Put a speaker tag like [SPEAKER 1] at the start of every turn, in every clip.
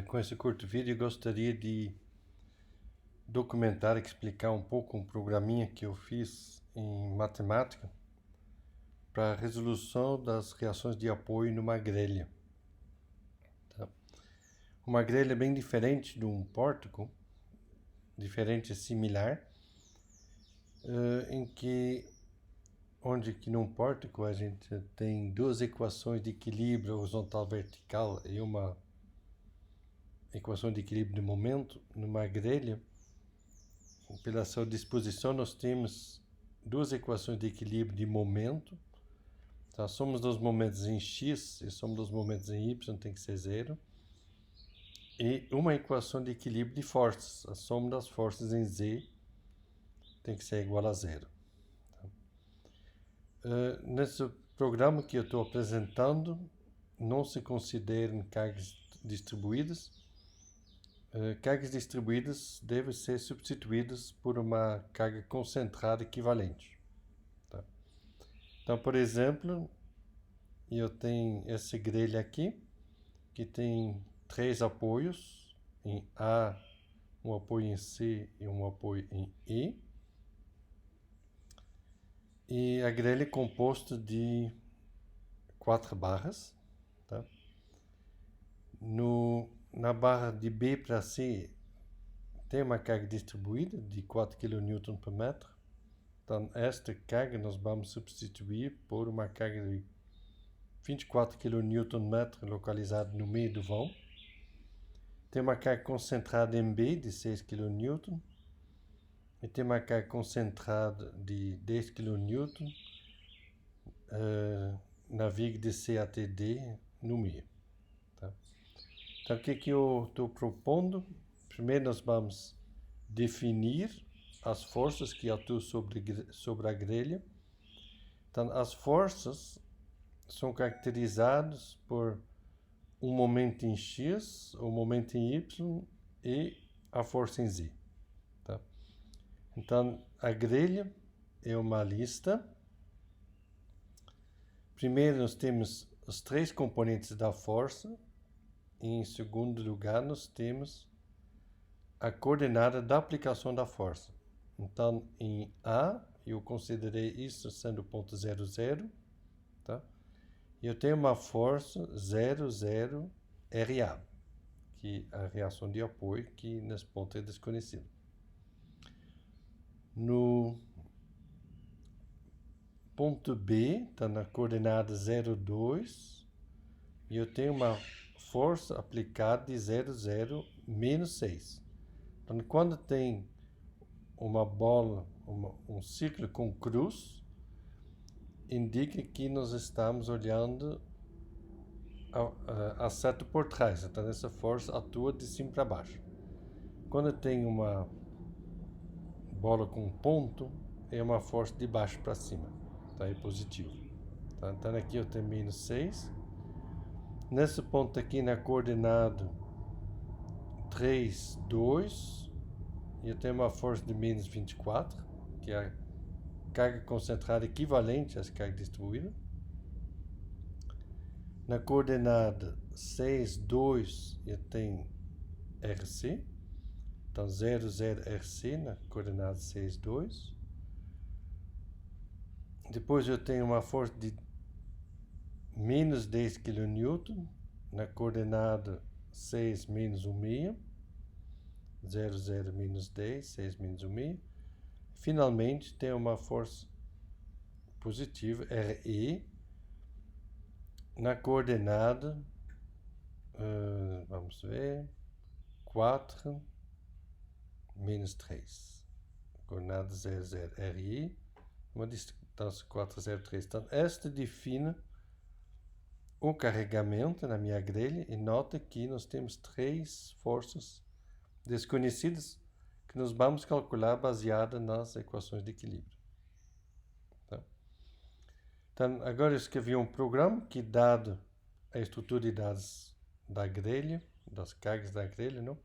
[SPEAKER 1] Com esse curto vídeo, gostaria de documentar e explicar um pouco um programinha que eu fiz em matemática para a resolução das reações de apoio numa grelha. Tá? Uma grelha é bem diferente de um pórtico, diferente e similar, onde que num pórtico a gente tem duas equações de equilíbrio horizontal vertical e uma equação de equilíbrio de momento. Numa grelha, pela sua disposição, nós temos duas equações de equilíbrio de momento. Então, a soma dos momentos em x e a soma dos momentos em y tem que ser zero. E uma equação de equilíbrio de forças. A soma das forças em z tem que ser igual a zero. Nesse programa que eu estou apresentando, não se consideram cargas distribuídas. Cargas distribuídas devem ser substituídas por uma carga concentrada equivalente. Tá? Então, por exemplo, eu tenho essa grelha aqui, que tem três apoios, em A, um apoio em C e um apoio em E. E a grelha é composta de 4 barras. Tá? Na barra de B para C tem uma carga distribuída de 4 kN por metro. Então, esta carga nós vamos substituir por uma carga de 24 kN localizada no meio do vão. Tem uma carga concentrada em B de 6 kN e tem uma carga concentrada de 10 kN na viga de C até D no meio. Tá? Então, o que eu estou propondo? Primeiro nós vamos definir as forças que atuam sobre a grelha. Então, as forças são caracterizadas por um momento em x, um momento em y e a força em z. Tá? Então, a grelha é uma lista. Primeiro, nós temos os três componentes da força. E, em segundo lugar, nós temos a coordenada da aplicação da força. Então, em A, eu considerei isso sendo o ponto 0, 0. Tá? E eu tenho uma força 0, 0, RA, que é a reação de apoio, que nesse ponto é desconhecida. No ponto B, está na coordenada 0, 2, e eu tenho uma força aplicada de 0, 0, menos 6. Então, quando tem uma bola, um círculo com cruz, indica que nós estamos olhando a seta por trás. Então, essa força atua de cima para baixo. Quando tem uma bola com ponto, é uma força de baixo para cima. Tá? É positivo. Tá? Então, aqui eu tenho menos 6. Nesse ponto aqui, na coordenada 3, 2, eu tenho uma força de menos 24, que é a carga concentrada equivalente às cargas distribuídas. Na coordenada 6, 2, eu tenho RC. Então, 0, 0, RC na coordenada 6, 2. Depois eu tenho uma força de menos 10 kN na coordenada 6, menos 1,5. 0, 0, menos 10, 6, menos 1,5. Finalmente, tem uma força positiva, RE, na coordenada, vamos ver, 4, menos 3. Coordenada 0, 0, RE, uma distância 4, 0, 3. Então, esta define o carregamento na minha grelha, e nota que nós temos três forças desconhecidas que nós vamos calcular baseada nas equações de equilíbrio. Tá? Então, agora eu escrevi um programa que, dado a estrutura de dados da grelha, das cargas da grelha, não,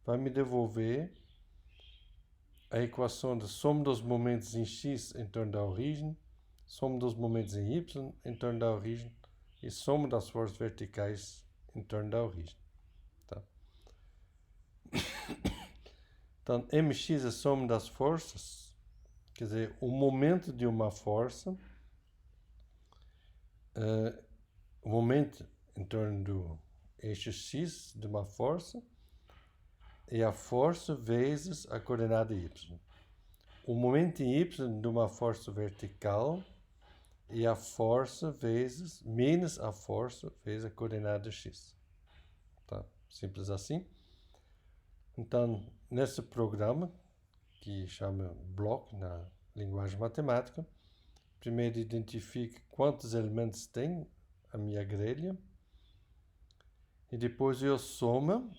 [SPEAKER 1] vai me devolver a equação da soma dos momentos em x em torno da origem, soma dos momentos em y em torno da origem e soma das forças verticais em torno da origem. Tá? Então, mx é a soma das forças, quer dizer, o momento de uma força, o momento em torno do eixo x de uma força, é a força vezes a coordenada y. O momento em y de uma força vertical é a força vezes, menos a força vezes a coordenada x. Tá? Simples assim. Então, nesse programa, que chama block na linguagem matemática, primeiro identifique quantos elementos tem a minha grelha, e depois eu somo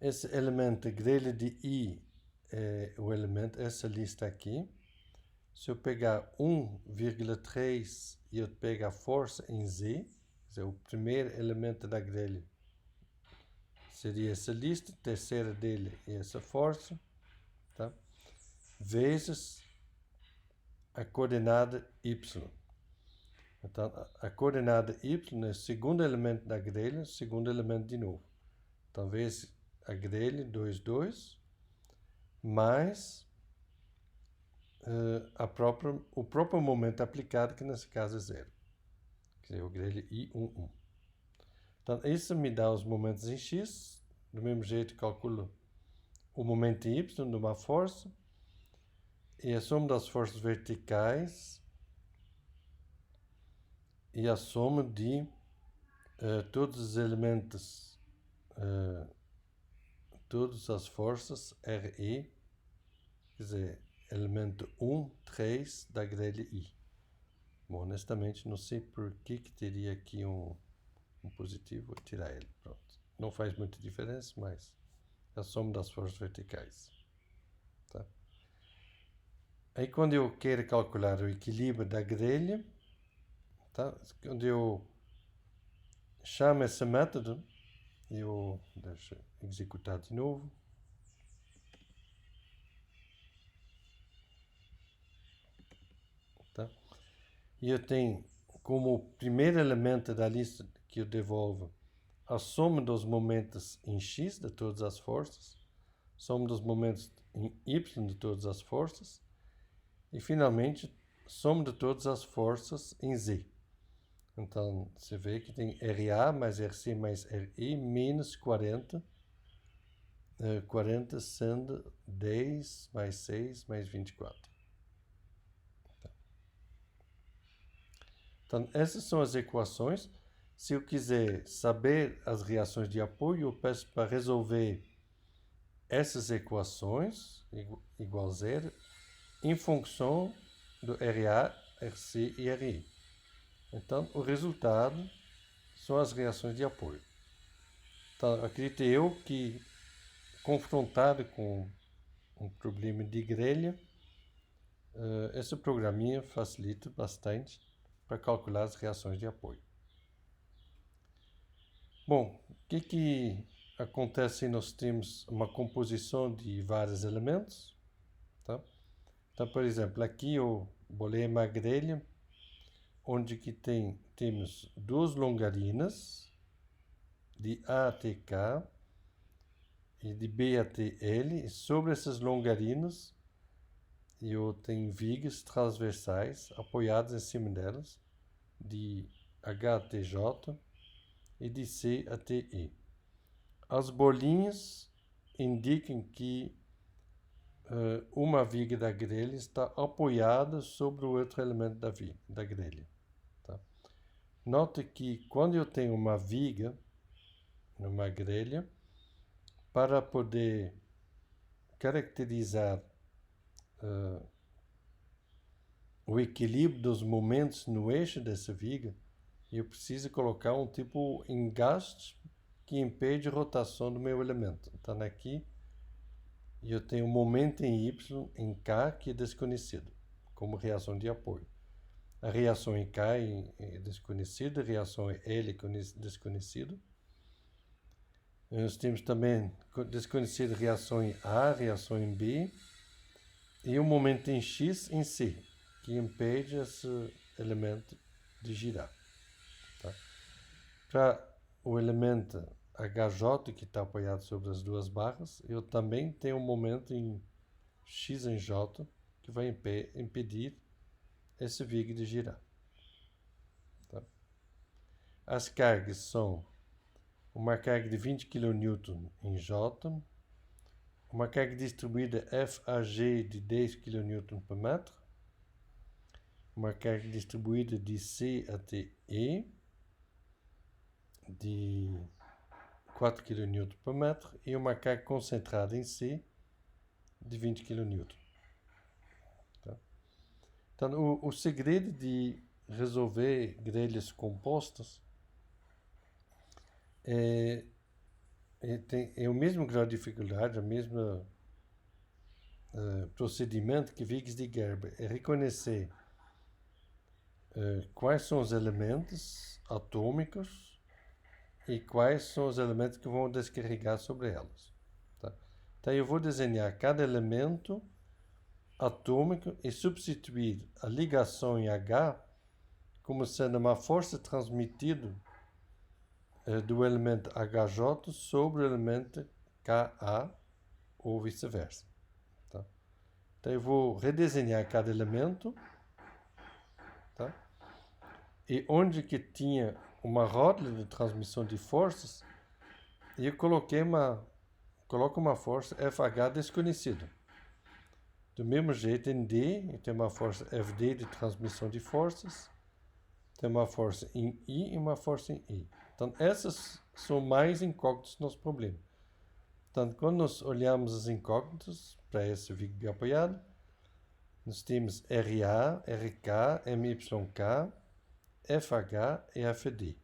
[SPEAKER 1] esse elemento, a grelha de I, é o elemento, essa lista aqui. Se eu pegar 1,3 e eu pego a força em Z, quer dizer, o primeiro elemento da grelha seria essa lista, a terceira dele é essa força, tá? Vezes a coordenada Y. Então, a coordenada Y é o segundo elemento da grelha, segundo elemento de novo. Então, vezes a grelha, 2, 2, mais o próprio momento aplicado, que nesse caso é 0. Quer dizer, o grelha I1, 1. Então, isso me dá os momentos em X. Do mesmo jeito, calculo o momento em Y de uma força. E a soma das forças verticais e a soma de todos os elementos, todas as forças RE, quer dizer, elemento 1, 3 da grelha I. Bom, honestamente, não sei por que teria aqui um positivo, vou tirar ele, pronto. Não faz muita diferença, mas é a soma das forças verticais. Tá? Aí, quando eu quero calcular o equilíbrio da grelha, tá? Quando eu chamo esse método, eu deixo executar de novo. Tá? E eu tenho como primeiro elemento da lista que eu devolvo a soma dos momentos em X de todas as forças, soma dos momentos em Y de todas as forças, e finalmente soma de todas as forças em Z. Então, você vê que tem RA mais RC mais RI menos 40, 40 sendo 10 mais 6 mais 24. Então, essas são as equações. Se eu quiser saber as reações de apoio, eu peço para resolver essas equações, igual zero, em função do RA, RC e RI. Então, o resultado são as reações de apoio. Então, acredito eu que, confrontado com um problema de grelha, esse programinha facilita bastante para calcular as reações de apoio. Bom, o que acontece se nós temos uma composição de vários elementos? Tá? Então, por exemplo, aqui eu bolei uma grelha onde que temos duas longarinas de A até K e de B até L, e sobre essas longarinas eu tenho vigas transversais apoiadas em cima delas, de H até J e de C até E. As bolinhas indicam que uma viga da grelha está apoiada sobre o outro elemento da grelha. Tá? Note que quando eu tenho uma viga numa grelha, para poder caracterizar o equilíbrio dos momentos no eixo dessa viga, eu preciso colocar um tipo de engaste que impede a rotação do meu elemento. Então aqui eu tenho um momento em Y, em K, que é desconhecido, como reação de apoio. A reação em K é desconhecida, a reação em L é desconhecida. Nós temos também desconhecida reação em A, reação em B, e um momento em X em C, que impede esse elemento de girar. Tá? Para o elemento HJ, que está apoiado sobre as duas barras, eu também tenho um momento em X em J, que vai impedir esse VIG de girar. Tá? As cargas são uma carga de 20 kN em J, uma carga distribuída FAG de 10 kN por metro, uma carga distribuída de C até E de 4 kN por metro e uma carga concentrada em C de 20 kN. Tá? Então, o segredo de resolver grelhas compostas é o mesmo grau de dificuldade, o mesmo procedimento que Viggs de Gerber. É reconhecer quais são os elementos atômicos e quais são os elementos que vão descarregar sobre elas. Tá? Então, eu vou desenhar cada elemento atômico e substituir a ligação em H como sendo uma força transmitida do elemento HJ sobre o elemento Ka ou vice-versa. Tá? Então eu vou redesenhar cada elemento, tá? E onde que tinha uma rótula de transmissão de forças, eu coloco uma força FH desconhecida. Do mesmo jeito em D, tem uma força FD de transmissão de forças, tem uma força em I e uma força em I. Então, essas são mais incógnitas no nosso problema. Então, quando nós olhamos as incógnitas para esse VIG biapoiado, nós temos RA, RK, MYK, FH e FD.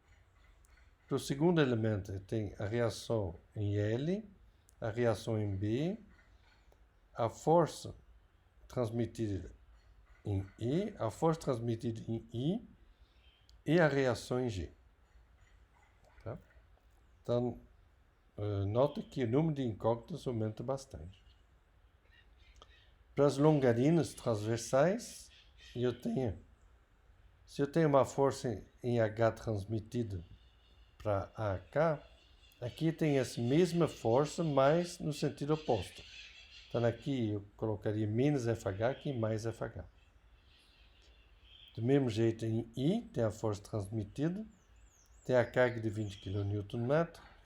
[SPEAKER 1] Para o segundo elemento, tem a reação em L, a reação em B, a força transmitida em E, a força transmitida em I e a reação em G. Tá? Então, nota que o número de incógnitas aumenta bastante. Para as longarinas transversais, se eu tenho uma força em H transmitida para AK, aqui tem essa mesma força, mas no sentido oposto. Então aqui eu colocaria menos FH aqui mais FH. Do mesmo jeito em I, tem a força transmitida, tem a carga de 20 kN,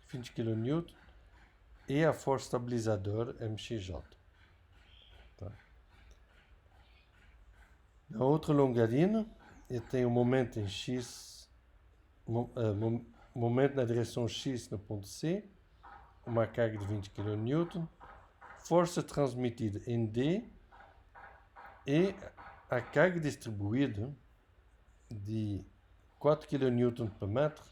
[SPEAKER 1] 20 kN e a força estabilizadora MXJ. Tá? Na outra longarina, eu tenho um momento em X, momento na direção X no ponto C, uma carga de 20 kN, força transmitida em D e a carga distribuída de 4 kN por metro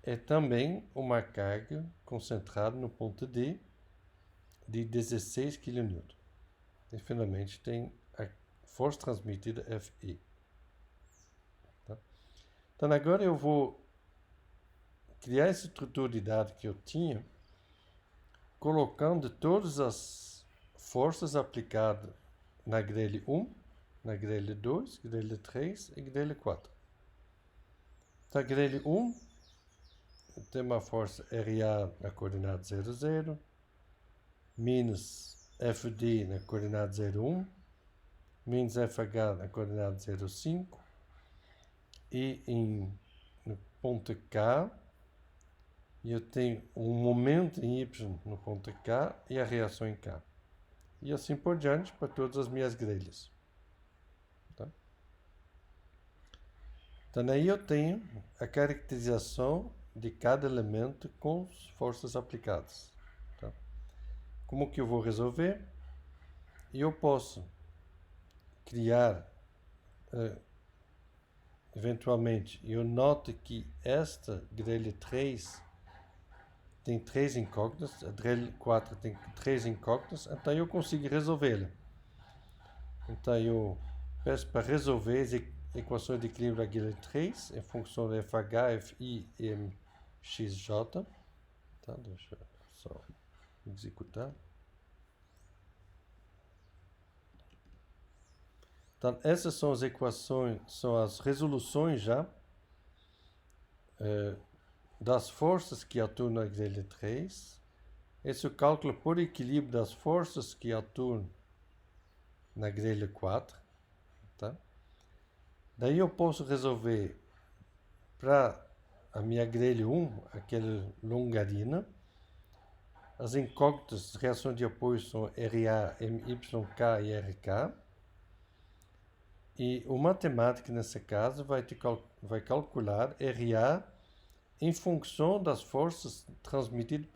[SPEAKER 1] é também uma carga concentrada no ponto D de 16 kN. E finalmente tem a força transmitida FE. Tá? Então agora eu vou criar essa estrutura de dados que eu tinha, colocando todas as forças aplicadas na grelha 1, na grelha 2, grelha 3 e grelha 4. Então, a grelha 1 tem uma força RA na coordenada 0, 0, menos FD na coordenada 0, 1, menos FH na coordenada 0, 5, e no ponto K, eu tenho um momento em Y no ponto K e a reação em K. E assim por diante para todas as minhas grelhas. Tá? Então aí eu tenho a caracterização de cada elemento com as forças aplicadas. Tá? Como que eu vou resolver? Eu posso criar, eventualmente, eu noto que esta grelha 3 tem 3 incógnitas, a grelha 4 tem 3 incógnitas, então eu consigo resolvê-la. Então eu peço para resolver as equações de equilíbrio da grelha 3 em função de FH, FI e MXJ. Tá? Deixa eu só executar. Então, essas são as equações, são as resoluções já das forças que atuam na grelha 3. Esse é o cálculo por equilíbrio das forças que atuam na grelha 4. Tá? Daí eu posso resolver para a minha grelha 1, aquela longarina. As incógnitas de reação de apoio são RA, MYK e RK. E o matemático, nesse caso, vai calcular RA em função das forças transmitidas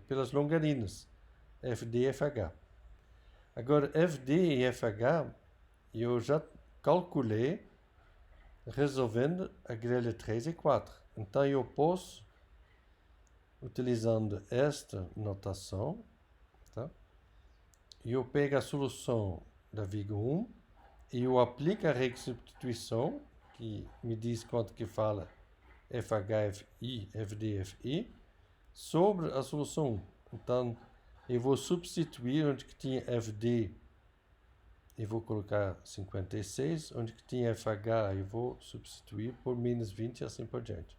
[SPEAKER 1] pelas longarinas, FD e FH. Agora, FD e FH, eu já calculei resolvendo a grelha 3 e 4. Então, eu posso, utilizando esta notação, tá? Eu pego a solução da viga 1 e eu aplico a regra de substituição, que me diz quanto que fala FHFI, FDFI, sobre a solução 1. Então, eu vou substituir onde que tinha FD, eu vou colocar 56, onde que tinha FH, eu vou substituir por menos 20 e assim por diante.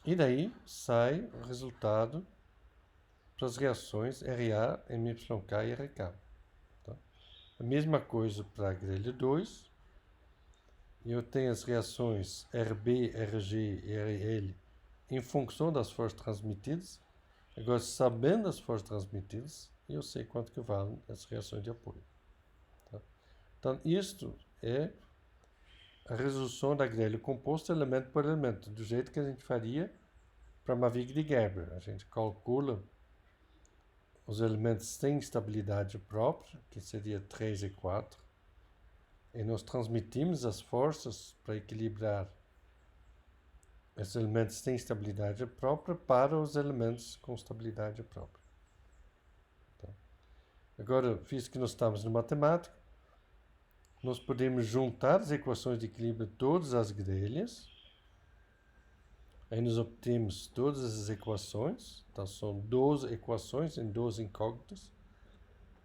[SPEAKER 1] E daí sai o resultado para as reações RA, MYK e RK. Tá? A mesma coisa para a grelha 2. Eu tenho as reações RB, RG e RL em função das forças transmitidas. Agora, sabendo as forças transmitidas, eu sei quanto que valem as reações de apoio. Tá? Então, isto é a resolução da grelha composta elemento por elemento, do jeito que a gente faria para uma viga de Gerber. A gente calcula os elementos sem estabilidade própria, que seria 3 e 4, e nós transmitimos as forças para equilibrar esses elementos sem estabilidade própria para os elementos com estabilidade própria. Tá? Agora, visto que nós estamos no matemática, nós podemos juntar as equações de equilíbrio de todas as grelhas. Aí nós obtemos todas as equações. Então, são 12 equações em 12 incógnitas.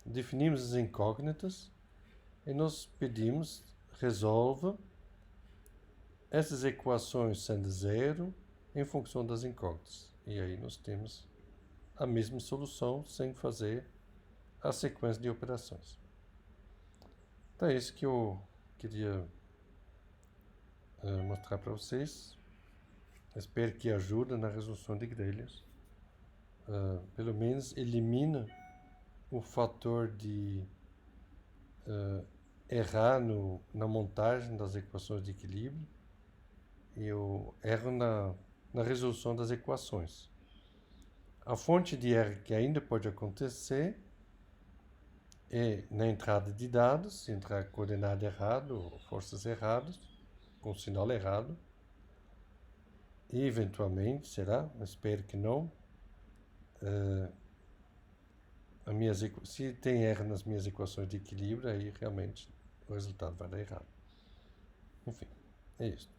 [SPEAKER 1] Definimos as incógnitas e nós pedimos, resolva essas equações sendo zero em função das incógnitas. E aí nós temos a mesma solução sem fazer a sequência de operações. Então é isso que eu queria mostrar para vocês. Espero que ajude na resolução de grelhas. Pelo menos elimina o fator de errar na montagem das equações de equilíbrio e eu erro na resolução das equações. A fonte de erro que ainda pode acontecer é na entrada de dados, se entrar coordenada errada ou forças erradas, com sinal errado. E eventualmente, será? Espero que não. Se tem erro nas minhas equações de equilíbrio, aí realmente o resultado vai dar errado. Enfim, é isso.